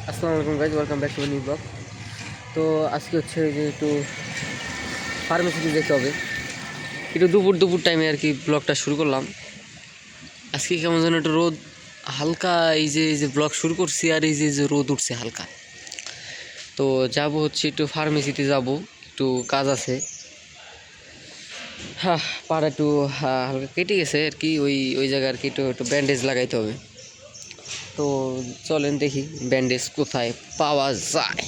আসসালামু আলাইকুম guys, welcome back to new blog. তো আজকে হচ্ছে যে একটু ফার্মেসিতে যেতে হবে, একটু দুপুর দুপুর টাইমে আর কি ব্লগটা শুরু করলাম। আজকে কেমন যেন একটু রোদ হালকা, এই যে ব্লগ শুরু করছি আর এই যে রোদ উঠছে হালকা। তো যাব হচ্ছে একটু ফার্মেসিতে যাব, একটু কাজ আছে। হ্যাঁ, পাড়া একটু হালকা কেটে গেছে আর কি, ওই জায়গায় আর কি একটু ব্যান্ডেজ লাগাইতে হবে। তো চলেন দেখি ব্যান্ডেজ কোথায় পাওয়া যায়।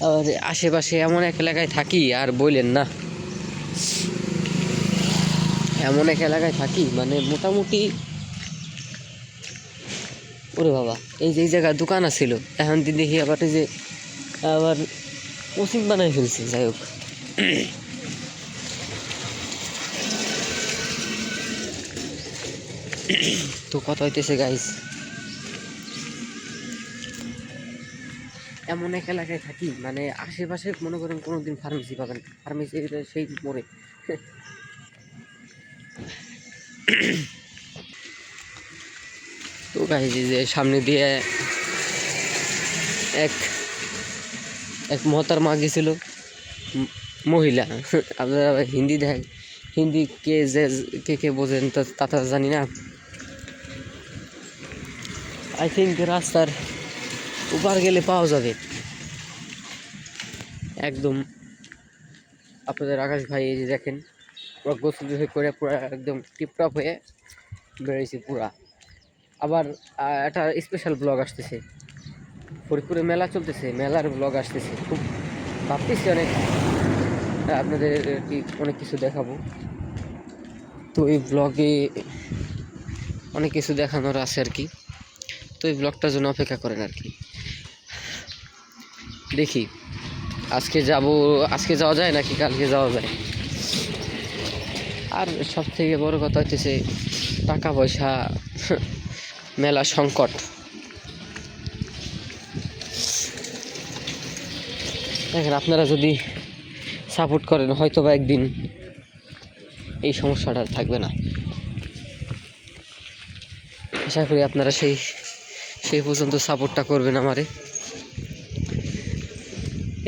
আর আশেপাশে এমন এক এলাকায় থাকি আর বললেন না, এমন এক এলাকায় থাকি মানে মোটামুটি, ওরে বাবা, এই যে এই জায়গায় দোকান আছিল, এখন দিন দেখি আবার এই যে আবার কোচিং বানাই ফেলছে। যাই হোক, তো কথা হইতেছে গাইস, এমন এক এলাকায় থাকি মানে আশেপাশে মনে করেন কোনোদিন ফার্মেসি পাবেন, ফার্মেসি সেই মোড়ে। তো গাইস, এই যে সামনে দিয়ে এক এক মহতারমা গেছিল, মহিলা। আপনারা হিন্দি দেখ, হিন্দি কে বোঝেন তা জানি না। আই থিঙ্ক রাস্তার ওপার গেলে পাওয়া যাবে একদম। আপনাদের আকাশ ভাই এই যে দেখেন, পুরো গোসল করে পুরো একদম টিপটপ হয়ে বেরিয়েছি পুরা। আবার একটা স্পেশাল ব্লগ আসতেছে, ফরিদপুরে মেলা চলতেছে, মেলার ব্লগ আসতেছে। খুব ভাবতেছি অনেক আপনাদের কি অনেক কিছু দেখাবো। তো এই ব্লগে অনেক কিছু দেখানোর আছে আর কি। তো এই ব্লগটার জন্য অপেক্ষা করেন আর কি। দেখি আজকে যাওয়া যায় নাকি কালকে যাওয়া যায়। আর সব থেকে বড় কথা হচ্ছে টাকা পয়সা, মেলা সংকট। দেখেন, আপনারা যদি সাপোর্ট করেন হয়তো বা একদিন এই সমস্যাটা থাকবে না। আশা করি আপনারা সেই পর্যন্ত সাপোর্টটা করবেন আমারে,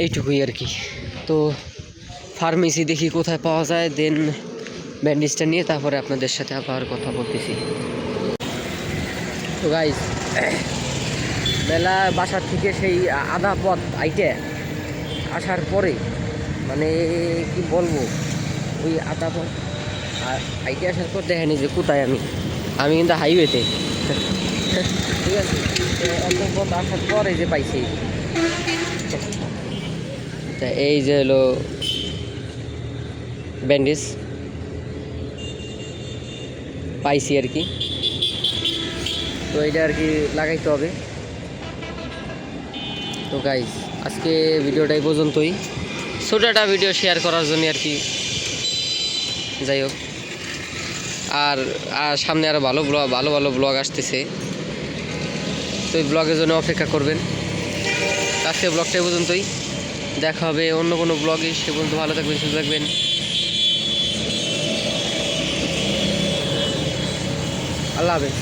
এইটুকুই আর কি। তো ফার্মেসি দেখি কোথায় পাওয়া যায়, দেন ব্যান্ডেজটা নিয়ে তারপরে আপনাদের সাথে আবার কথা বলতেছি। তো গাইস, মেলা বাসার থেকে সেই আধা পথ আইটে আসার পরে মানে কি বলবো, ওই আধা পথ আইটে আসার পর দেখেনি যে কোথায় আমি কিন্তু হাইওয়েতে। ঠিক আছে, অল্প পথ আসার পর এই যে পাইছি, এই যে হলো ব্যান্ডেজ পাইছি আর কি। তো এটা আর কি লাগাইতে হবে। তো গাইস, আজকে ভিডিওটা এই পর্যন্তই, ছোট একটা ভিডিও শেয়ার করার জন্য আর কি। যাই হোক, আর সামনে আরও ভালো ব্লগ আসতেছে, তো এই ব্লগের জন্য অপেক্ষা করবেন। আজকে ব্লগটা এই পর্যন্তই, দেখা হবে অন্য কোনো ব্লগে। সে পর্যন্ত ভালো থাকবেন, সুস্থ থাকবেন। আল্লাহ হাফেজ।